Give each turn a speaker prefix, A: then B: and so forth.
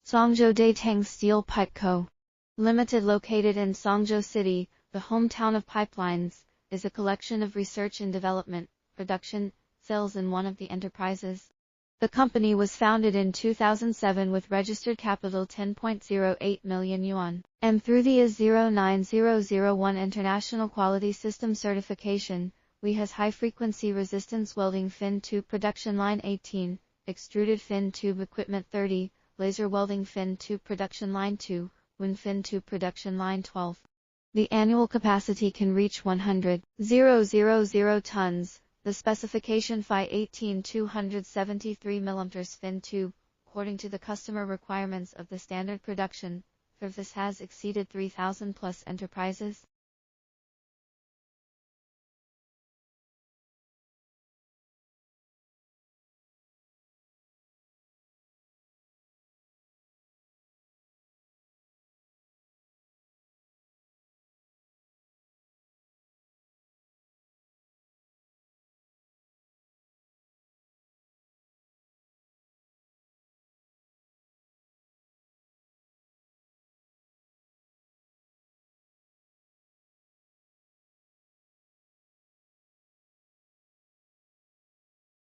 A: Cangzhou Datang Steel Pipe Co. Limited, located in Cangzhou City, the hometown of pipelines, is a collection of research and development, production, sales and one of the enterprises. The company was founded in 2007 with registered capital 10.08 million yuan, and through the IS 09001 International Quality System certification, we has high-frequency resistance welding fin tube production line 18, extruded fin tube equipment 30, laser welding fin tube production line 2, wind fin tube production line 12. The annual capacity can reach 100,000 tons. The specification Phi 18 273 mm fin tube, according to the customer requirements of the standard production. This has exceeded 3,000 plus enterprises.